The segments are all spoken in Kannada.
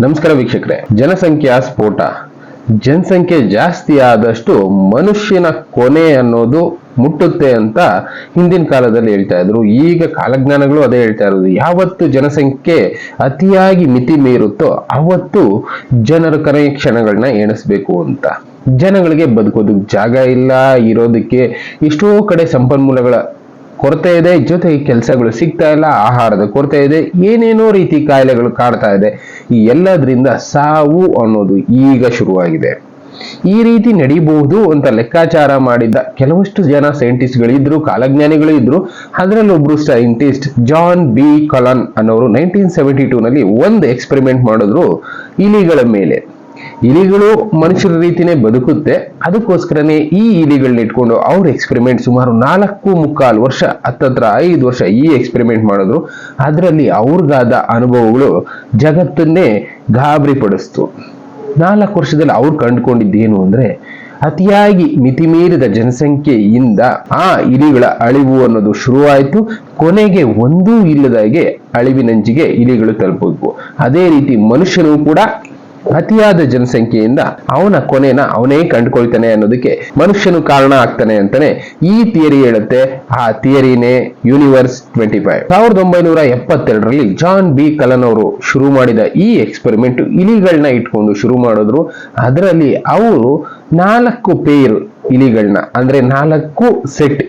ನಮಸ್ಕಾರ ವೀಕ್ಷಕರೇ. ಜನಸಂಖ್ಯಾ ಸ್ಫೋಟ. ಜನಸಂಖ್ಯೆ ಜಾಸ್ತಿ ಆದಷ್ಟು ಮನುಷ್ಯನ ಕೊನೆ ಅನ್ನೋದು ಮುಟ್ಟುತ್ತೆ ಅಂತ ಹಿಂದಿನ ಕಾಲದಲ್ಲಿ ಹೇಳ್ತಾ ಇದ್ರು. ಈಗ ಕಾಲಜ್ಞಾನಗಳು ಅದೇ ಹೇಳ್ತಾ ಇರೋದು. ಯಾವತ್ತು ಜನಸಂಖ್ಯೆ ಅತಿಯಾಗಿ ಮಿತಿ ಮೀರುತ್ತೋ ಅವತ್ತು ಜನರ ಕೊನೆಯ ಕ್ಷಣಗಳನ್ನ ಎಣಿಸ್ಬೇಕು ಅಂತ. ಜನಗಳಿಗೆ ಬದುಕೋದಕ್ಕೆ ಜಾಗ ಇಲ್ಲ, ಇರೋದಕ್ಕೆ ಎಷ್ಟೋ ಕಡೆ ಸಂಪನ್ಮೂಲಗಳ ಕೊರತೆ ಇದೆ, ಜೊತೆಗೆ ಕೆಲಸಗಳು ಸಿಗ್ತಾ ಇಲ್ಲ, ಆಹಾರದ ಕೊರತೆ ಇದೆ, ಏನೇನೋ ರೀತಿ ಕಾಯಿಲೆಗಳು ಕಾಡ್ತಾ ಇದೆ. ಈ ಎಲ್ಲದರಿಂದ ಸಾವು ಅನ್ನೋದು ಈಗ ಶುರುವಾಗಿದೆ. ಈ ರೀತಿ ನಡೀಬಹುದು ಅಂತ ಲೆಕ್ಕಾಚಾರ ಮಾಡಿದ್ದ ಕೆಲವಷ್ಟು ಜನ ಸೈಂಟಿಸ್ಟ್ಗಳು ಇದ್ರು, ಕಾಲಜ್ಞಾನಿಗಳು ಇದ್ರು. ಅದರಲ್ಲಿ ಒಬ್ರು ಸೈಂಟಿಸ್ಟ್ ಜಾನ್ ಬಿ ಕಲನ್ ಅನ್ನೋರು 1972 ನಲ್ಲಿ ಒಂದು ಎಕ್ಸ್ಪೆರಿಮೆಂಟ್ ಮಾಡಿದ್ರು ಇಲಿಗಳ ಮೇಲೆ. ಇಲಿಗಳು ಮನುಷ್ಯರ ರೀತಿನೇ ಬದುಕುತ್ತೆ, ಅದಕ್ಕೋಸ್ಕರನೇ ಈ ಇಲಿಗಳನ್ನ ಇಟ್ಕೊಂಡು ಅವ್ರ ಎಕ್ಸ್ಪೆರಿಮೆಂಟ್ ಸುಮಾರು 4.25 ವರ್ಷ, ಹತ್ತತ್ರ 5 ವರ್ಷ ಈ ಎಕ್ಸ್ಪೆರಿಮೆಂಟ್ ಮಾಡಿದ್ರು. ಅದರಲ್ಲಿ ಅವ್ರಿಗಾದ ಅನುಭವಗಳು ಜಗತ್ತನ್ನೇ ಗಾಬರಿ ಪಡಿಸ್ತು. 4 ವರ್ಷದಲ್ಲಿ ಅವ್ರು ಕಂಡುಕೊಂಡಿದ್ದೇನು ಅಂದ್ರೆ, ಅತಿಯಾಗಿ ಮಿತಿಮೀರಿದ ಜನಸಂಖ್ಯೆಯಿಂದ ಆ ಇಲಿಗಳ ಅಳಿವು ಅನ್ನೋದು ಶುರುವಾಯಿತು. ಕೊನೆಗೆ ಒಂದೂ ಇಲ್ಲದಾಗೆ ಅಳಿವಿನಂಚಿಗೆ ಇಲಿಗಳು ತಲುಪಬೇಕು. ಅದೇ ರೀತಿ ಮನುಷ್ಯನು ಕೂಡ ಅತಿಯಾದ ಜನಸಂಖ್ಯೆಯಿಂದ ಅವನ ಕೊನೆನ ಅವನೇ ಕಂಡುಕೊಳ್ತಾನೆ ಅನ್ನೋದಕ್ಕೆ ಮನುಷ್ಯನು ಕಾರಣ ಆಗ್ತಾನೆ ಅಂತಾನೆ ಈ ಥಿಯರಿ ಹೇಳುತ್ತೆ. ಆ ಥಿಯರಿನೇ ಯೂನಿವರ್ಸ್ 25. 1972ರಲ್ಲಿ ಜಾನ್ ಬಿ ಕಲನ್ ಅವರು ಶುರು ಮಾಡಿದ ಈ ಎಕ್ಸ್ಪೆರಿಮೆಂಟ್ ಇಲಿಗಳನ್ನ ಇಟ್ಕೊಂಡು ಶುರು ಮಾಡಿದ್ರು. ಅದರಲ್ಲಿ ಅವರು 4 ಪೇರ್ ಇಲಿಗಳನ್ನ, ಅಂದ್ರೆ 4 ಸೆಟ್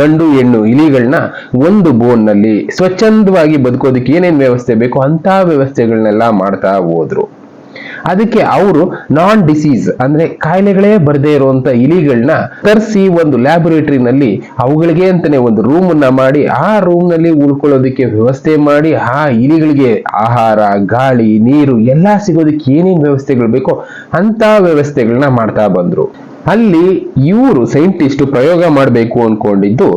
ಗಂಡು ಹೆಣ್ಣು ಇಲಿಗಳನ್ನ ಒಂದು ಬೋನ್ ನಲ್ಲಿ ಸ್ವಚ್ಛಂದವಾಗಿ ಬದುಕೋದಕ್ಕೆ ಏನೇನ್ ವ್ಯವಸ್ಥೆ ಬೇಕು ಅಂತ ವ್ಯವಸ್ಥೆಗಳನ್ನೆಲ್ಲ ಮಾಡ್ತಾ ಹೋದ್ರು. ಅದಕ್ಕೆ ಅವರು ನಾನ್ ಡಿಸೀಸ್ ಅಂದ್ರೆ ಕಾಯಿಲೆಗಳೇ ಬರದೇ ಇರುವಂತ ಇಲಿಗಳನ್ನ ತರಿಸಿ ಒಂದು ಲ್ಯಾಬೊರೇಟರಿನಲ್ಲಿ ಅವುಗಳಿಗೆ ಅಂತಾನೆ ಒಂದು ರೂಮ್ ಅನ್ನ ಮಾಡಿ, ಆ ರೂಮ್ ನಲ್ಲಿ ಉಳ್ಕೊಳ್ಳೋದಕ್ಕೆ ವ್ಯವಸ್ಥೆ ಮಾಡಿ, ಆ ಇಲಿಗಳಿಗೆ ಆಹಾರ, ಗಾಳಿ, ನೀರು ಎಲ್ಲಾ ಸಿಗೋದಕ್ಕೆ ಏನೇನ್ ವ್ಯವಸ್ಥೆಗಳು ಬೇಕೋ ಅಂತ ವ್ಯವಸ್ಥೆಗಳನ್ನ ಮಾಡ್ತಾ ಬಂದ್ರು. ಅಲ್ಲಿ ಇವರು ಸೈಂಟಿಸ್ಟ್ ಪ್ರಯೋಗ ಮಾಡಬೇಕು ಅನ್ಕೊಂಡಿದ್ದು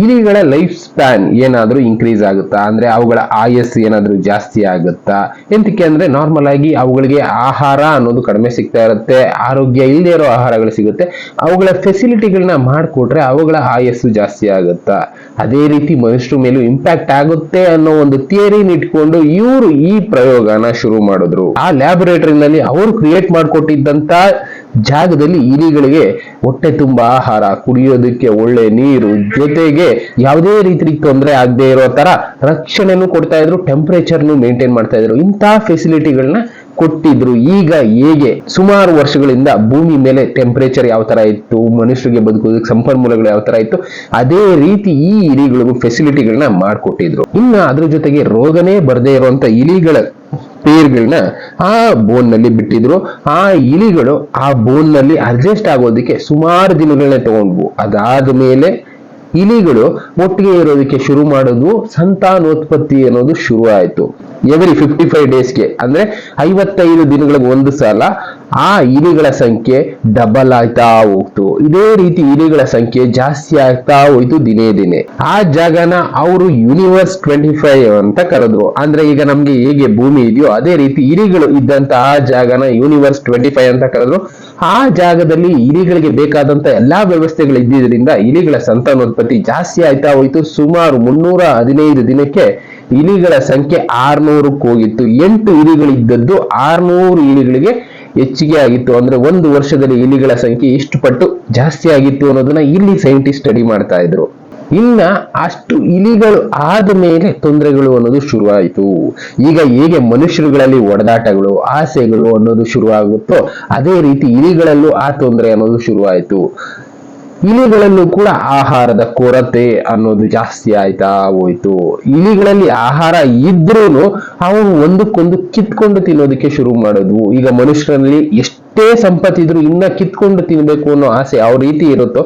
ಇಲಿಗಳ ಲೈಫ್ ಸ್ಪ್ಯಾನ್ ಏನಾದ್ರೂ ಇನ್ಕ್ರೀಸ್ ಆಗುತ್ತಾ, ಅಂದ್ರೆ ಅವುಗಳ ಆಯಸ್ಸು ಏನಾದ್ರೂ ಜಾಸ್ತಿ ಆಗುತ್ತಾ. ಎಂತಕ್ಕೆ ಅಂದ್ರೆ ನಾರ್ಮಲ್ ಆಗಿ ಅವುಗಳಿಗೆ ಆಹಾರ ಅನ್ನೋದು ಕಡಿಮೆ ಸಿಗ್ತಾ ಇರುತ್ತೆ, ಆರೋಗ್ಯ ಇಲ್ಲದೆ ಇರೋ ಆಹಾರಗಳು ಸಿಗುತ್ತೆ. ಅವುಗಳ ಫೆಸಿಲಿಟಿಗಳನ್ನ ಮಾಡಿಕೊಟ್ರೆ ಅವುಗಳ ಆಯಸ್ಸು ಜಾಸ್ತಿ ಆಗುತ್ತಾ. ಅದೇ ರೀತಿ ಮನುಷ್ಯರ ಮೇಲೂ ಇಂಪ್ಯಾಕ್ಟ್ ಆಗುತ್ತೆ ಅನ್ನೋ ಒಂದು ಥಿಯರಿನ ಇಟ್ಕೊಂಡು ಇವರು ಈ ಪ್ರಯೋಗನ ಶುರು ಮಾಡಿದ್ರು. ಆ ಲ್ಯಾಬೊರೇಟರಿನಲ್ಲಿ ಅವರು ಕ್ರಿಯೇಟ್ ಮಾಡಿಕೊಟ್ಟಿದ್ದಂತ ಜಾಗದಲ್ಲಿ ಇಲಿಗಳಿಗೆ ಹೊಟ್ಟೆ ತುಂಬಾ ಆಹಾರ, ಕುಡಿಯೋದಕ್ಕೆ ಒಳ್ಳೆ ನೀರು, ಜೊತೆಗೆ ಯಾವುದೇ ರೀತಿ ತೊಂದರೆ ಆಗದೆ ಇರೋ ತರ ರಕ್ಷಣೆನೂ ಕೊಡ್ತಾ ಇದ್ರು, ಟೆಂಪರೇಚರ್ನು ಮೇಂಟೈನ್ ಮಾಡ್ತಾ ಇದ್ರು. ಇಂತಹ ಫೆಸಿಲಿಟಿಗಳನ್ನ ಕೊಟ್ಟಿದ್ರು. ಈಗ ಹೇಗೆ ಸುಮಾರು ವರ್ಷಗಳಿಂದ ಭೂಮಿ ಮೇಲೆ ಟೆಂಪರೇಚರ್ ಯಾವ ತರ ಇತ್ತು, ಮನುಷ್ಯರಿಗೆ ಬದುಕೋದಕ್ಕೆ ಸಂಪನ್ಮೂಲಗಳು ಯಾವ ತರ ಇತ್ತು, ಅದೇ ರೀತಿ ಈ ಇಲಿಗಳಿಗೂ ಫೆಸಿಲಿಟಿಗಳನ್ನ ಮಾಡಿಕೊಟ್ಟಿದ್ರು. ಇನ್ನ ಅದ್ರ ಜೊತೆಗೆ ರೋಗನೇ ಬರದೇ ಇರುವಂತ ಇಲಿಗಳ ಪೇರ್ಗಳನ್ನ ಆ ಬೋನ್ ನಲ್ಲಿ ಬಿಟ್ಟಿದ್ರು. ಆ ಇಲಿಗಳು ಆ ಬೋನ್ ನಲ್ಲಿ ಅಡ್ಜಸ್ಟ್ ಆಗೋದಕ್ಕೆ ಸುಮಾರು ದಿನಗಳನ್ನ ತಗೊಂಡ್ವು. ಅದಾದ ಮೇಲೆ ಇಲಿಗಳು ಒಟ್ಟಿಗೆ ಇರೋದಕ್ಕೆ ಶುರು ಮಾಡೋದು, ಸಂತಾನೋತ್ಪತ್ತಿ ಅನ್ನೋದು ಶುರು ಆಯ್ತು. ಎವ್ರಿ 55 ಡೇಸ್ಗೆ ಅಂದ್ರೆ 55 ದಿನಗಳಿಗೆ ಒಂದು ಸಲ ಆ ಇಲಿಗಳ ಸಂಖ್ಯೆ ಡಬಲ್ ಆಗ್ತಾ ಹೋಗ್ತು. ಇದೇ ರೀತಿ ಇಲಿಗಳ ಸಂಖ್ಯೆ ಜಾಸ್ತಿ ಆಗ್ತಾ ಹೋಯ್ತು ದಿನೇ ದಿನೇ. ಆ ಜಾಗನ ಅವರು ಯೂನಿವರ್ಸ್ 25 ಅಂತ ಕರೆದ್ರು. ಅಂದ್ರೆ ಈಗ ನಮ್ಗೆ ಹೇಗೆ ಭೂಮಿ ಇದೆಯೋ ಅದೇ ರೀತಿ ಇಲಿಗಳು ಇದ್ದಂತ ಆ ಜಾಗನ ಯೂನಿವರ್ಸ್ 25 ಅಂತ ಕರೆದ್ರು. ಆ ಜಾಗದಲ್ಲಿ ಇಲಿಗಳಿಗೆ ಬೇಕಾದಂತ ಎಲ್ಲಾ ವ್ಯವಸ್ಥೆಗಳು ಇದ್ದಿದ್ರಿಂದ ಇಲಿಗಳ ಸಂತಾನೋತ್ಪತ್ತಿ ಜಾಸ್ತಿ ಆಯ್ತಾ ಹೋಯ್ತು. ಸುಮಾರು 315 ದಿನಕ್ಕೆ ಇಲಿಗಳ ಸಂಖ್ಯೆ 600ಕ್ಕೆ ಹೋಗಿತ್ತು. 8 ಇಲಿಗಳಿದ್ದದ್ದು 600 ಇಲಿಗಳಿಗೆ ಹೆಚ್ಚಿಗೆ ಆಗಿತ್ತು. ಅಂದ್ರೆ ಒಂದು ವರ್ಷದಲ್ಲಿ ಇಲಿಗಳ ಸಂಖ್ಯೆ ಇಷ್ಟು ಪಟ್ಟು ಜಾಸ್ತಿ ಆಗಿತ್ತು ಅನ್ನೋದನ್ನ ಇಲ್ಲಿ ಸೈಂಟಿಸ್ಟ್ ಸ್ಟಡಿ ಮಾಡ್ತಾ ಇದ್ರು. ಇನ್ನ ಅಷ್ಟು ಇಲಿಗಳು ಆದ ಮೇಲೆ ತೊಂದರೆಗಳು ಅನ್ನೋದು ಶುರುವಾಯಿತು. ಈಗ ಹೇಗೆ ಮನುಷ್ಯರುಗಳಲ್ಲಿ ಒಡೆದಾಟಗಳು, ಆಸೆಗಳು ಅನ್ನೋದು ಶುರುವಾಗುತ್ತೋ ಅದೇ ರೀತಿ ಇಲಿಗಳಲ್ಲೂ ಆ ತೊಂದರೆ ಅನ್ನೋದು ಶುರುವಾಯಿತು. ಇಲಿಗಳಲ್ಲೂ ಕೂಡ ಆಹಾರದ ಕೊರತೆ ಅನ್ನೋದು ಜಾಸ್ತಿ ಆಯ್ತಾ ಹೋಯ್ತು. ಇಲಿಗಳಲ್ಲಿ ಆಹಾರ ಇದ್ರೂನು ಅವು ಒಂದಕ್ಕೊಂದು ಕಿತ್ಕೊಂಡು ತಿನ್ನೋದಕ್ಕೆ ಶುರು ಮಾಡೋದು. ಈಗ ಮನುಷ್ಯರಲ್ಲಿ ಎಷ್ಟೇ ಸಂಪತ್ತಿದ್ರು ಇನ್ನ ಕಿತ್ಕೊಂಡು ತಿನ್ಬೇಕು ಅನ್ನೋ ಆಸೆ ಯಾವ ರೀತಿ ಇರುತ್ತೋ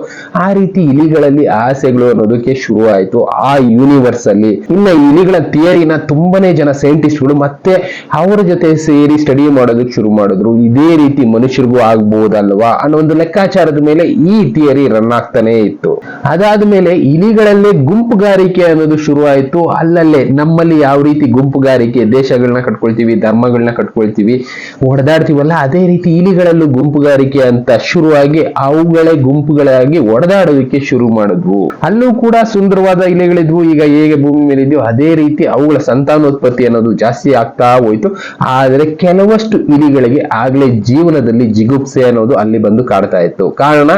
ಆ ರೀತಿ ಇಲಿಗಳಲ್ಲಿ ಆಸೆಗಳು ಅನ್ನೋದಕ್ಕೆ ಶುರು ಆಯ್ತು ಆ ಯೂನಿವರ್ಸ್ ಅಲ್ಲಿ. ಇನ್ನ ಇಲಿಗಳ ಥಿಯರಿನ ತುಂಬಾನೇ ಜನ ಸೈಂಟಿಸ್ಟ್ಗಳು ಮತ್ತೆ ಅವರ ಜೊತೆ ಸೇರಿ ಸ್ಟಡಿ ಮಾಡೋದಕ್ಕೆ ಶುರು ಮಾಡಿದ್ರು. ಇದೇ ರೀತಿ ಮನುಷ್ಯರಿಗೂ ಆಗ್ಬಹುದಲ್ವಾ ಅನ್ನೋ ಒಂದು ಲೆಕ್ಕಾಚಾರದ ಮೇಲೆ ಈ ಥಿಯರಿ ರನ್ ಆಗ್ತಾನೆ ಇತ್ತು. ಅದಾದ್ಮೇಲೆ ಇಲಿಗಳಲ್ಲೇ ಗುಂಪುಗಾರಿಕೆ ಅನ್ನೋದು ಶುರು ಆಯ್ತು. ಅಲ್ಲಲ್ಲೇ ನಮ್ಮಲ್ಲಿ ಯಾವ ರೀತಿ ಗುಂಪುಗಾರಿಕೆ, ದೇಶಗಳನ್ನ ಕಟ್ಕೊಳ್ತೀವಿ, ಧರ್ಮಗಳನ್ನ ಕಟ್ಕೊಳ್ತೀವಿ, ಹೊಡೆದಾಡ್ತೀವಲ್ಲ, ಅದೇ ರೀತಿ ಇಲಿ ಇಲಿಗಳಲ್ಲೂ ಗುಂಪುಗಾರಿಕೆ ಅಂತ ಶುರುವಾಗಿ ಅವುಗಳೇ ಗುಂಪುಗಳಾಗಿ ಒಡೆದಾಡೋದಕ್ಕೆ ಶುರು ಮಾಡಿದ್ವು. ಅಲ್ಲೂ ಕೂಡ ಸುಂದರವಾದ ಇಲಿಗಳಿದ್ವು. ಈಗ ಹೇಗೆ ಭೂಮಿ ಮೇಲೆ ಇದೆಯೋ ಅದೇ ರೀತಿ ಅವುಗಳ ಸಂತಾನೋತ್ಪತ್ತಿ ಅನ್ನೋದು ಜಾಸ್ತಿ ಆಗ್ತಾ ಹೋಯ್ತು. ಆದ್ರೆ ಕೆಲವಷ್ಟು ಇಲಿಗಳಿಗೆ ಆಗ್ಲೇ ಜೀವನದಲ್ಲಿ ಜಿಗುಪ್ಸೆ ಅನ್ನೋದು ಅಲ್ಲಿ ಬಂದು ಕಾಡ್ತಾ ಇತ್ತು. ಕಾರಣ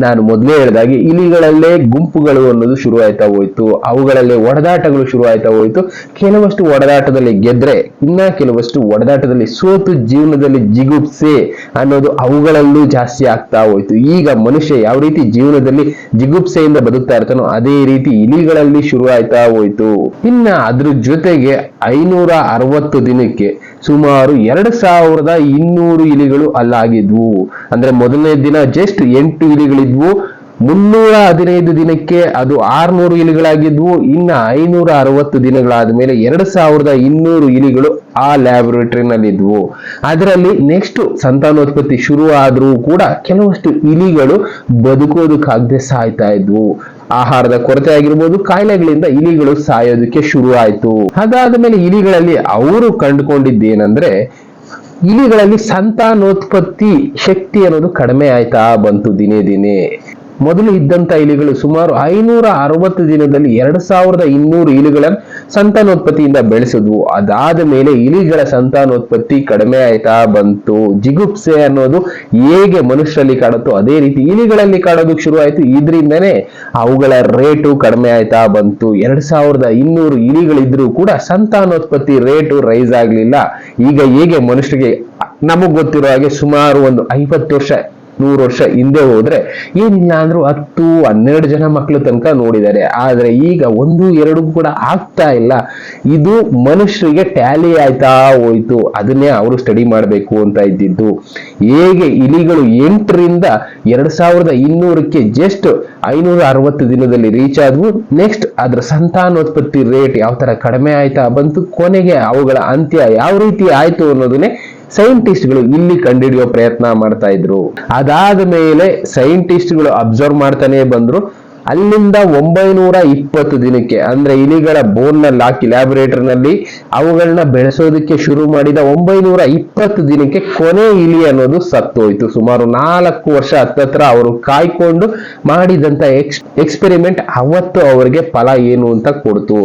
ನಾನು ಮೊದಲೇ ಹೇಳಿದಾಗೆ ಇಲಿಗಳಲ್ಲೇ ಗುಂಪುಗಳು ಅನ್ನೋದು ಶುರು ಆಯ್ತಾ ಹೋಯ್ತು. ಅವುಗಳಲ್ಲೇ ಒಡೆದಾಟಗಳು ಶುರು ಆಯ್ತಾ ಹೋಯ್ತು. ಕೆಲವಷ್ಟು ಒಡೆದಾಟದಲ್ಲಿ ಗೆದ್ರೆ ಇನ್ನ ಕೆಲವಷ್ಟು ಒಡೆದಾಟದಲ್ಲಿ ಸೋತು ಜೀವನದಲ್ಲಿ ಜಿಗುಪ್ಸೆ ಅನ್ನೋದು ಅವುಗಳಲ್ಲೂ ಜಾಸ್ತಿ ಆಗ್ತಾ ಹೋಯ್ತು. ಈಗ ಮನುಷ್ಯ ಯಾವ ರೀತಿ ಜೀವನದಲ್ಲಿ ಜಿಗುಪ್ಸೆಯಿಂದ ಬದುಕ್ತಾ ಇರ್ತಾನೋ ಅದೇ ರೀತಿ ಇಲಿಗಳಲ್ಲಿ ಶುರು ಆಯ್ತಾ ಹೋಯ್ತು. ಇನ್ನ ಅದ್ರ ಜೊತೆಗೆ 560 ದಿನಕ್ಕೆ ಸುಮಾರು 2200 ಇಲಿಗಳು ಅಲ್ಲಾಗಿದ್ವು. ಅಂದ್ರೆ ಮೊದಲನೇ ದಿನ ಜಸ್ಟ್ 8 ಇಲಿಗಳಿದ್ವು. 315 ದಿನಕ್ಕೆ ಅದು 600 ಇಲಿಗಳಾಗಿದ್ವು. ಇನ್ನ 560 ದಿನಗಳಾದ ಮೇಲೆ 2200 ಇಲಿಗಳು ಆ ಲ್ಯಾಬೊರೇಟರಿನಲ್ಲಿದ್ವು. ಅದರಲ್ಲಿ ನೆಕ್ಸ್ಟ್ ಸಂತಾನೋತ್ಪತ್ತಿ ಶುರು ಆದ್ರೂ ಕೂಡ ಕೆಲವಷ್ಟು ಇಲಿಗಳು ಬದುಕೋದಕ್ಕಾಗದೆ ಸಾಯ್ತಾ ಇದ್ವು. ಆಹಾರದ ಕೊರತೆ ಆಗಿರ್ಬೋದು, ಕಾಯಿಲೆಗಳಿಂದ ಇಲಿಗಳು ಸಾಯೋದಕ್ಕೆ ಶುರು ಆಯ್ತು. ಅದಾದ ಮೇಲೆ ಇಲಿಗಳಲ್ಲಿ ಅವರು ಕಂಡುಕೊಂಡಿದ್ದೇನೆಂದ್ರೆ ಇಲಿಗಳಲ್ಲಿ ಸಂತಾನೋತ್ಪತ್ತಿ ಶಕ್ತಿ ಅನ್ನೋದು ಕಡಿಮೆ ಆಯ್ತಾ ಬಂತು ದಿನೇ ದಿನೇ. ಮೊದಲು ಇದ್ದಂತ ಇಲಿಗಳು ಸುಮಾರು 560 ದಿನದಲ್ಲಿ 2200 ಇಲಿಗಳನ್ನು ಸಂತಾನೋತ್ಪತ್ತಿಯಿಂದ ಬೆಳೆಸಿದ್ವು. ಅದಾದ ಮೇಲೆ ಇಲಿಗಳ ಸಂತಾನೋತ್ಪತ್ತಿ ಕಡಿಮೆ ಆಯ್ತಾ ಬಂತು. ಜಿಗುಪ್ಸೆ ಅನ್ನೋದು ಹೇಗೆ ಮನುಷ್ಯರಲ್ಲಿ ಕಾಡುತ್ತೋ ಅದೇ ರೀತಿ ಇಲಿಗಳಲ್ಲಿ ಕಾಡೋದಕ್ಕೆ ಶುರು ಆಯ್ತು. ಇದರಿಂದನೇ ಅವುಗಳ ರೇಟು ಕಡಿಮೆ ಆಯ್ತಾ ಬಂತು. 2200 ಇಲಿಗಳಿದ್ರೂ ಕೂಡ ಸಂತಾನೋತ್ಪತ್ತಿ ರೇಟು ರೈಸ್ ಆಗ್ಲಿಲ್ಲ. ಈಗ ಹೇಗೆ ಮನುಷ್ಯರಿಗೆ ನಮಗ್ ಗೊತ್ತಿರೋ ಹಾಗೆ ಸುಮಾರು ಒಂದು 50 ವರ್ಷ 100 ವರ್ಷ ಹಿಂದೆ ಹೋದ್ರೆ ಏನಿಲ್ಲ ಅಂದ್ರೂ 10-12 ಜನ ಮಕ್ಕಳು ತನಕ ನೋಡಿದ್ದಾರೆ. ಆದ್ರೆ ಈಗ 1-2 ಕೂಡ ಆಗ್ತಾ ಇಲ್ಲ. ಇದು ಮನುಷ್ಯರಿಗೆ ಟ್ಯಾಲಿ ಆಯ್ತಾ ಹೋಯ್ತು. ಅದನ್ನೇ ಅವರು ಸ್ಟಡಿ ಮಾಡಬೇಕು ಅಂತ ಇದ್ದಿದ್ದು. ಹೇಗೆ ಇಲಿಗಳು 8ರಿಂದ 2200ಕ್ಕೆ ಜಸ್ಟ್ 560 ದಿನದಲ್ಲಿ ರೀಚ್ ಆದ್ವು. ನೆಕ್ಸ್ಟ್ ಅದ್ರ ಸಂತಾನೋತ್ಪತ್ತಿ ರೇಟ್ ಯಾವ ತರ ಕಡಿಮೆ ಆಯ್ತಾ ಬಂತು. ಕೊನೆಗೆ ಅವುಗಳ ಅಂತ್ಯ ಯಾವ ರೀತಿ ಆಯ್ತು ಅನ್ನೋದನ್ನೇ ಸೈಂಟಿಸ್ಟ್ಗಳು ಇಲ್ಲಿ ಕಂಡುಹಿಡಿಯೋ ಪ್ರಯತ್ನ ಮಾಡ್ತಾ ಇದ್ರು. ಅದಾದ ಮೇಲೆ ಸೈಂಟಿಸ್ಟ್ಗಳು ಅಬ್ಸರ್ವ್ ಮಾಡ್ತಾನೆ ಬಂದ್ರು. ಅಲ್ಲಿಂದ 920 ದಿನಕ್ಕೆ ಅಂದ್ರೆ ಇಲಿಗಳ ಬೋನ್ ನಲ್ಲಿ ಹಾಕಿ ಲ್ಯಾಬೊರೇಟರಿನಲ್ಲಿ ಅವುಗಳನ್ನ ಬೆಳೆಸೋದಕ್ಕೆ ಶುರು ಮಾಡಿದ 920 ದಿನಕ್ಕೆ ಕೊನೆ ಇಲಿ ಅನ್ನೋದು ಸತ್ತೋಯ್ತು. ಸುಮಾರು 4 ವರ್ಷ ಹತ್ತತ್ರ ಅವರು ಕಾಯ್ಕೊಂಡು ಮಾಡಿದಂತ ಎಕ್ಸ್ಪೆರಿಮೆಂಟ್ ಅವತ್ತು ಅವರಿಗೆ ಫಲ ಏನು ಅಂತ ಕೊಡ್ತು.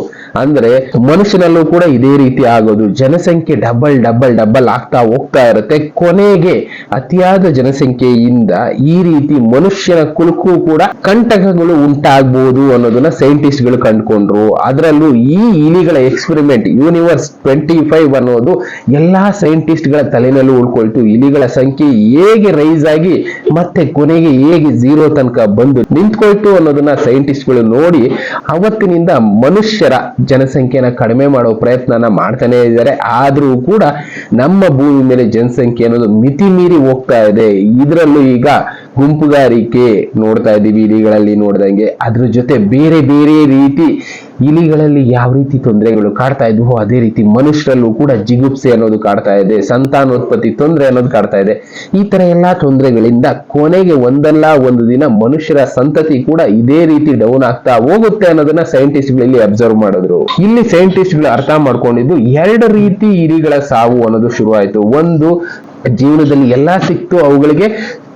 ಅಂದ್ರೆ ಮನುಷ್ಯನಲ್ಲೂ ಕೂಡ ಇದೇ ರೀತಿ ಆಗೋದು. ಜನಸಂಖ್ಯೆ ಡಬಲ್ ಆಗ್ತಾ ಹೋಗ್ತಾ ಇರುತ್ತೆ. ಕೊನೆಗೆ ಅತಿಯಾದ ಜನಸಂಖ್ಯೆಯಿಂದ ಈ ರೀತಿ ಮನುಷ್ಯನ ಕುಲಕ್ಕೂ ಕೂಡ ಕಂಟಕಗಳು ಉಂಟಾಗಬಹುದು ಅನ್ನೋದನ್ನ ಸೈಂಟಿಸ್ಟ್ ಗಳು ಕಂಡುಕೊಂಡ್ರು. ಅದರಲ್ಲೂ ಈ ಇಲಿಗಳ ಎಕ್ಸ್ಪೆರಿಮೆಂಟ್ ಯೂನಿವರ್ಸ್ 25 ಅನ್ನೋದು ಎಲ್ಲಾ ಸೈಂಟಿಸ್ಟ್ ಗಳ ತಲೆನಲ್ಲೂ ಉಳ್ಕೊಳ್ತು. ಇಲಿಗಳ ಸಂಖ್ಯೆ ಹೇಗೆ ರೈಸ್ ಆಗಿ ಮತ್ತೆ ಕೊನೆಗೆ ಹೇಗೆ 0 ತನಕ ಬಂದು ನಿಂತ್ಕೊಳ್ತು ಅನ್ನೋದನ್ನ ಸೈಂಟಿಸ್ಟ್ ಗಳು ನೋಡಿ ಅವತ್ತಿನಿಂದ ಮನುಷ್ಯರ ಜನಸಂಖ್ಯೆನ ಕಡಿಮೆ ಮಾಡೋ ಪ್ರಯತ್ನನ ಮಾಡ್ತಾನೆ ಇದ್ದಾರೆ. ಆದ್ರೂ ಕೂಡ ನಮ್ಮ ಭೂಮಿ ಮೇಲೆ ಜನಸಂಖ್ಯೆ ಅನ್ನೋದು ಮಿತಿ ಮೀರಿ ಹೋಗ್ತಾ ಇದೆ. ಇದರಲ್ಲೂ ಈಗ ಗುಂಪುಗಾರಿಕೆ ನೋಡ್ತಾ ಇದ್ದೀವಿ ಇಲಿಗಳಲ್ಲಿ ನೋಡ್ದಂಗೆ. ಅದ್ರ ಜೊತೆ ಬೇರೆ ಬೇರೆ ರೀತಿ ಇಲಿಗಳಲ್ಲಿ ಯಾವ ರೀತಿ ತೊಂದರೆಗಳು ಕಾಡ್ತಾ ಇದ್ವು ಅದೇ ರೀತಿ ಮನುಷ್ಯರಲ್ಲೂ ಕೂಡ ಜಿಗುಪ್ಸೆ ಅನ್ನೋದು ಕಾಡ್ತಾ ಇದೆ. ಸಂತಾನೋತ್ಪತ್ತಿ ತೊಂದರೆ ಅನ್ನೋದು ಕಾಡ್ತಾ ಇದೆ. ಈ ತರ ಎಲ್ಲಾ ತೊಂದರೆಗಳಿಂದ ಕೊನೆಗೆ ಒಂದಲ್ಲ ಒಂದು ದಿನ ಮನುಷ್ಯರ ಸಂತತಿ ಕೂಡ ಇದೇ ರೀತಿ ಡೌನ್ ಆಗ್ತಾ ಹೋಗುತ್ತೆ ಅನ್ನೋದನ್ನ ಸೈಂಟಿಸ್ಟ್ ಗಳಲ್ಲಿ ಅಬ್ಸರ್ವ್ ಮಾಡಿದ್ರು. ಇಲ್ಲಿ ಸೈಂಟಿಸ್ಟ್ ಗಳು ಅರ್ಥ ಮಾಡ್ಕೊಂಡಿದ್ದು 2 ರೀತಿ ಇಲಿಗಳ ಸಾವು ಅನ್ನೋದು ಶುರು ಆಯ್ತು. ಒಂದು, ಜೀವನದಲ್ಲಿ ಎಲ್ಲಾ ಸಿಕ್ತು ಅವುಗಳಿಗೆ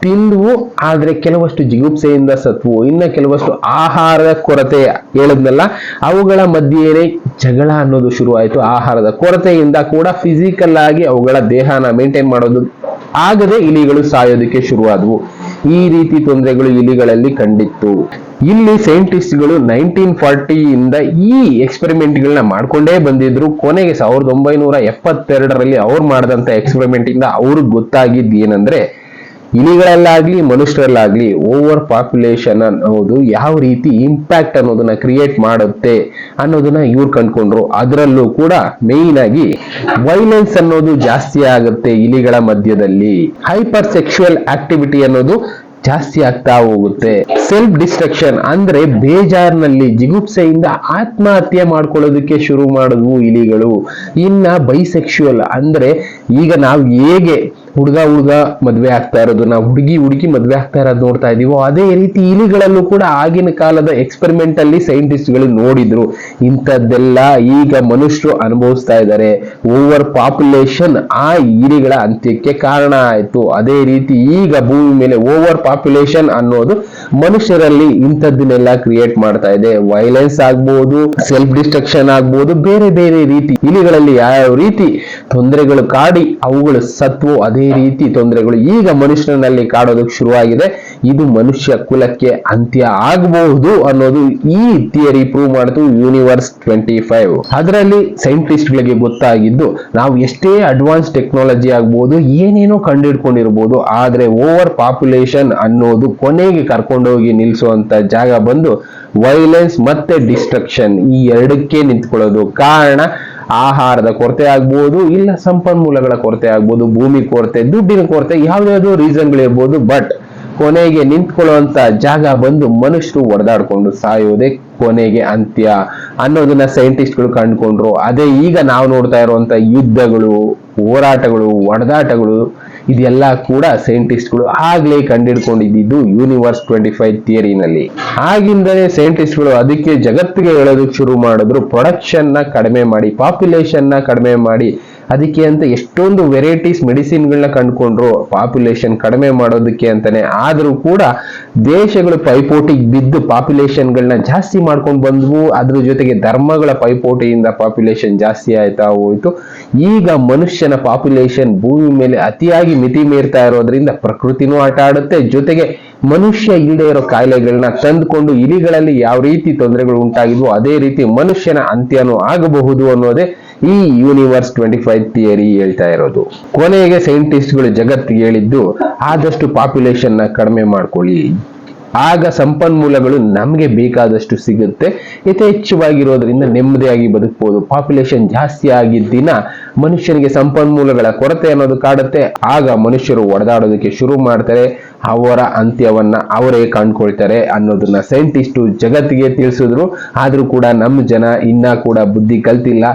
ತಿಂದ್ವು, ಆದ್ರೆ ಕೆಲವಷ್ಟು ಜಿಗುಪ್ಸೆಯಿಂದ ಸತ್ವು. ಇನ್ನ ಕೆಲವಷ್ಟು ಆಹಾರದ ಕೊರತೆ ಹೇಳಿದ್ನಲ್ಲ ಅವುಗಳ ಮಧ್ಯೆನೇ ಜಗಳ ಅನ್ನೋದು ಶುರು ಆಯ್ತು. ಆಹಾರದ ಕೊರತೆಯಿಂದ ಕೂಡ ಫಿಸಿಕಲ್ ಆಗಿ ಅವುಗಳ ದೇಹನ ಮೇಂಟೈನ್ ಮಾಡೋದು ಆಗದೆ ಇಲಿಗಳು ಸಾಯೋದಕ್ಕೆ ಶುರುವಾದವು. ಈ ರೀತಿ ತೊಂದರೆಗಳು ಇಲಿಗಳಲ್ಲಿ ಕಂಡಿತ್ತು. ಇಲ್ಲಿ ಸೈಂಟಿಸ್ಟ್ಗಳು 1940 ಇಂದ ಈ ಎಕ್ಸ್ಪೆರಿಮೆಂಟ್ ಗಳನ್ನ ಮಾಡ್ಕೊಂಡೇ ಬಂದಿದ್ರು. ಕೊನೆಗೆ 1972ರಲ್ಲಿ ಅವ್ರು ಮಾಡಿದಂತ ಎಕ್ಸ್ಪೆರಿಮೆಂಟ್ ಇಂದ ಅವ್ರಿಗೆ ಗೊತ್ತಾಗಿದ್ದು ಏನಂದ್ರೆ ಇಲಿಗಳಲ್ಲಾಗ್ಲಿ ಮನುಷ್ಯರಲ್ಲಾಗ್ಲಿ ಓವರ್ ಪಾಪ್ಯುಲೇಷನ್ ಅನ್ನೋದು ಯಾವ ರೀತಿ ಇಂಪ್ಯಾಕ್ಟ್ ಅನ್ನೋದನ್ನ ಕ್ರಿಯೇಟ್ ಮಾಡುತ್ತೆ ಅನ್ನೋದನ್ನ ಇವ್ರು ಕಂಡ್ಕೊಂಡ್ರು. ಅದರಲ್ಲೂ ಕೂಡ ಮೇನ್ ಆಗಿ ವೈಲೆನ್ಸ್ ಅನ್ನೋದು ಜಾಸ್ತಿ ಆಗುತ್ತೆ ಇಲಿಗಳ ಮಧ್ಯದಲ್ಲಿ. ಹೈಪರ್ ಸೆಕ್ಷುವಲ್ ಆಕ್ಟಿವಿಟಿ ಅನ್ನೋದು ಜಾಸ್ತಿ ಆಗ್ತಾ ಹೋಗುತ್ತೆ. ಸೆಲ್ಫ್ ಡಿಸ್ಟ್ರಕ್ಷನ್ ಅಂದ್ರೆ ಬೇಜಾರ್ನಲ್ಲಿ ಜಿಗುಪ್ಸೆಯಿಂದ ಆತ್ಮಹತ್ಯೆ ಮಾಡ್ಕೊಳ್ಳೋದಕ್ಕೆ ಶುರು ಮಾಡಿದ್ವು ಇಲಿಗಳು. ಇನ್ನ ಬೈಸೆಕ್ಷುವಲ್ ಅಂದ್ರೆ ಈಗ ನಾವು ಹೇಗೆ ಹುಡುಗ ಮದ್ವೆ ಆಗ್ತಾ ಇರೋದನ್ನ, ಹುಡುಗಿ ಮದ್ವೆ ಆಗ್ತಾ ಇರೋದು ನೋಡ್ತಾ ಇದೀವೋ, ಅದೇ ರೀತಿ ಇಲಿಗಳಲ್ಲೂ ಕೂಡ ಆಗಿನ ಕಾಲದ ಎಕ್ಸ್ಪೆರಿಮೆಂಟ್ ಅಲ್ಲಿ ಸೈಂಟಿಸ್ಟ್ ಗಳು ನೋಡಿದ್ರು. ಇಂಥದ್ದೆಲ್ಲ ಈಗ ಮನುಷ್ಯರು ಅನುಭವಿಸ್ತಾ ಇದ್ದಾರೆ. ಓವರ್ ಪಾಪ್ಯುಲೇಷನ್ ಆ ಇಲಿಗಳ ಅಂತ್ಯಕ್ಕೆ ಕಾರಣ ಆಯ್ತು. ಅದೇ ರೀತಿ ಈಗ ಭೂಮಿ ಮೇಲೆ ಓವರ್ ಪಾಪ್ಯುಲೇಷನ್ ಅನ್ನೋದು ಮನುಷ್ಯರಲ್ಲಿ ಇಂಥದ್ದನ್ನೆಲ್ಲ ಕ್ರಿಯೇಟ್ ಮಾಡ್ತಾ ಇದೆ. ವೈಲೆನ್ಸ್ ಆಗ್ಬಹುದು, ಸೆಲ್ಫ್ ಡಿಸ್ಟ್ರಕ್ಷನ್ ಆಗ್ಬಹುದು, ಬೇರೆ ಬೇರೆ ರೀತಿ ಇಲಿಗಳಲ್ಲಿ ಯಾವ ರೀತಿ ತೊಂದರೆಗಳು ಕಾಡಿ ಅವುಗಳು ಸತ್ವೋ ಅದೇ ರೀತಿ ತೊಂದರೆಗಳು ಈಗ ಮನುಷ್ಯನಲ್ಲಿ ಕಾಡೋದಕ್ಕೆ ಶುರುವಾಗಿದೆ. ಇದು ಮನುಷ್ಯ ಕುಲಕ್ಕೆ ಅಂತ್ಯ ಆಗಬಹುದು ಅನ್ನೋದು ಈ ಥಿಯರಿ ಪ್ರೂವ್ ಮಾಡಿತು ಯೂನಿವರ್ಸ್ 25. ಅದರಲ್ಲಿ ಸೈಂಟಿಸ್ಟ್ ಗಳಿಗೆ ಗೊತ್ತಾಗಿದ್ದು, ನಾವು ಎಷ್ಟೇ ಅಡ್ವಾನ್ಸ್ ಟೆಕ್ನಾಲಜಿ ಆಗ್ಬಹುದು, ಏನೇನೋ ಕಂಡುಹಿಡ್ಕೊಂಡಿರ್ಬೋದು, ಆದ್ರೆ ಓವರ್ ಪಾಪ್ಯುಲೇಷನ್ ಅನ್ನೋದು ಕೊನೆಗೆ ಕರ್ಕೊಂಡೋಗಿ ನಿಲ್ಲಿಸುವಂತ ಜಾಗ ಬಂದು ವೈಲೆನ್ಸ್ ಮತ್ತೆ ಡಿಸ್ಟ್ರಕ್ಷನ್ ಈ ಎರಡಕ್ಕೆ ನಿಂತ್ಕೊಳ್ಳೋದು. ಕಾರಣ ಆಹಾರದ ಕೊರತೆ ಆಗ್ಬೋದು, ಇಲ್ಲ ಸಂಪನ್ಮೂಲಗಳ ಕೊರತೆ ಆಗ್ಬೋದು, ಭೂಮಿ ಕೊರತೆ, ದುಡ್ಡಿನ ಕೊರತೆ, ಯಾವ್ದಾದ್ರು ರೀಸನ್ಗಳಿರ್ಬೋದು. ಬಟ್ ಕೊನೆಗೆ ನಿಂತ್ಕೊಳ್ಳುವಂತ ಜಾಗ ಬಂದು ಮನುಷ್ಯರು ಹೊಡೆದಾಡ್ಕೊಂಡು ಸಾಯೋದೇ ಕೊನೆಗೆ ಅಂತ್ಯ ಅನ್ನೋದನ್ನ ಸೈಂಟಿಸ್ಟ್ಗಳು ಕಂಡುಕೊಂಡ್ರು. ಅದೇ ಈಗ ನಾವು ನೋಡ್ತಾ ಇರುವಂತ ಯುದ್ಧಗಳು, ಹೋರಾಟಗಳು, ಹೊಡೆದಾಟಗಳು ಇದೆಲ್ಲ ಕೂಡ ಸೈಂಟಿಸ್ಟ್ಗಳು ಆಗ್ಲೇ ಕಂಡಿಡ್ಕೊಂಡಿದ್ದು ಯೂನಿವರ್ಸ್ 25 ಥಿಯರಿನಲ್ಲಿ. ಆಗಿಂದಲೇ ಸೈಂಟಿಸ್ಟ್ಗಳು ಅದಕ್ಕೆ ಜಗತ್ತಿಗೆ ಹೇಳೋದಕ್ಕೆ ಶುರು ಮಾಡಿದ್ರು, ಪ್ರೊಡಕ್ಷನ್ ನ ಕಡಿಮೆ ಮಾಡಿ, ಪಾಪ್ಯುಲೇಷನ್ ನ ಕಡಿಮೆ ಮಾಡಿ. ಅದಕ್ಕೆ ಅಂತ ಎಷ್ಟೊಂದು ವೆರೈಟೀಸ್ ಮೆಡಿಸಿನ್ಗಳನ್ನ ಕಂಡುಕೊಂಡ್ರು ಪಾಪ್ಯುಲೇಷನ್ ಕಡಿಮೆ ಮಾಡೋದಕ್ಕೆ ಅಂತಾನೆ. ಆದ್ರೂ ಕೂಡ ದೇಶಗಳು ಪೈಪೋಟಿಗೆ ಬಿದ್ದು ಪಾಪ್ಯುಲೇಷನ್ಗಳನ್ನ ಜಾಸ್ತಿ ಮಾಡ್ಕೊಂಡು ಬಂದ್ವು. ಅದ್ರ ಜೊತೆಗೆ ಧರ್ಮಗಳ ಪೈಪೋಟಿಯಿಂದ ಪಾಪ್ಯುಲೇಷನ್ ಜಾಸ್ತಿ ಆಯ್ತಾ ಹೋಯ್ತು. ಈಗ ಮನುಷ್ಯನ ಪಾಪ್ಯುಲೇಷನ್ ಭೂಮಿ ಮೇಲೆ ಅತಿಯಾಗಿ ಮಿತಿ ಮೀರ್ತಾ ಇರೋದ್ರಿಂದ ಪ್ರಕೃತಿನೂ ಆಟ ಆಡುತ್ತೆ, ಜೊತೆಗೆ ಮನುಷ್ಯ ಇಲ್ಲದೆ ಇರೋ ಕಾಯಿಲೆಗಳನ್ನ ತಂದುಕೊಂಡು ಇಲಿಗಳಲ್ಲಿ ಯಾವ ರೀತಿ ತೊಂದರೆಗಳು ಉಂಟಾಗಿದ್ವು ಅದೇ ರೀತಿ ಮನುಷ್ಯನ ಅಂತ್ಯನೂ ಆಗಬಹುದು ಅನ್ನೋದೇ ಈ ಯೂನಿವರ್ಸ್ 25 ಥಿಯರಿ ಹೇಳ್ತಾ ಇರೋದು. ಕೊನೆಗೆ ಸೈಂಟಿಸ್ಟ್ಗಳು ಜಗತ್ತಿಗೆ ಹೇಳಿದ್ದು, ಆದಷ್ಟು ಪಾಪ್ಯುಲೇಷನ್ ನ ಕಡಿಮೆ ಮಾಡ್ಕೊಳ್ಳಿ, ಆಗ ಸಂಪನ್ಮೂಲಗಳು ನಮ್ಗೆ ಬೇಕಾದಷ್ಟು ಸಿಗುತ್ತೆ, ಯಥೇಚ್ಛವಾಗಿರೋದ್ರಿಂದ ನೆಮ್ಮದಿಯಾಗಿ ಬದುಕಬಹುದು. ಪಾಪ್ಯುಲೇಷನ್ ಜಾಸ್ತಿ ಆಗಿದ್ದ ದಿನ ಮನುಷ್ಯನಿಗೆ ಸಂಪನ್ಮೂಲಗಳ ಕೊರತೆ ಅನ್ನೋದು ಕಾಡುತ್ತೆ. ಆಗ ಮನುಷ್ಯರು ಹೊಡೆದಾಡೋದಕ್ಕೆ ಶುರು ಮಾಡ್ತಾರೆ, ಅವರ ಅಂತ್ಯವನ್ನ ಅವರೇ ಕಂಡ್ಕೊಳ್ತಾರೆ ಅನ್ನೋದನ್ನ ಸೈಂಟಿಸ್ಟು ಜಗತ್ತಿಗೆ ತಿಳಿಸಿದ್ರು. ಆದ್ರೂ ಕೂಡ ನಮ್ಮ ಜನ ಇನ್ನ ಕೂಡ ಬುದ್ಧಿ ಕಲ್ತಿಲ್ಲ.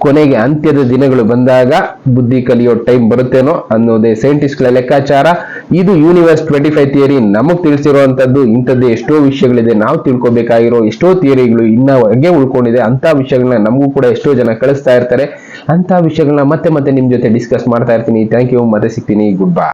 ಕೊನೆಗೆ ಅಂತ್ಯದ ದಿನಗಳು ಬಂದಾಗ ಬುದ್ಧಿ ಕಲಿಯೋ ಟೈಮ್ ಬರುತ್ತೇನೋ ಅನ್ನೋದೇ ಸೈಂಟಿಸ್ಟ್ಗಳ ಲೆಕ್ಕಾಚಾರ. ಇದು ಯೂನಿವರ್ಸ್ 25 ಥಿಯರಿ ನಮಗ್ ತಿಳಿಸಿರುವಂತದ್ದು. ಇಂಥದ್ದೇ ಎಷ್ಟೋ ವಿಷಯಗಳಿದೆ, ನಾವು ತಿಳ್ಕೊಬೇಕಾಗಿರೋ ಎಷ್ಟೋ ಥಿಯರಿಗಳು ಇನ್ನ ಹೊರಗೆ ಉಳ್ಕೊಂಡಿದೆ. ಅಂತ ವಿಷಯಗಳನ್ನ ನಮಗೂ ಕೂಡ ಎಷ್ಟೋ ಜನ ಕಳಿಸ್ತಾ ಇರ್ತಾರೆ. ಅಂತ ವಿಷಯಗಳನ್ನ ಮತ್ತೆ ನಿಮ್ ಜೊತೆ ಡಿಸ್ಕಸ್ ಮಾಡ್ತಾ ಇರ್ತೀನಿ. ಥ್ಯಾಂಕ್ ಯು, ಮತ್ತೆ ಸಿಗ್ತೀನಿ. Good bye.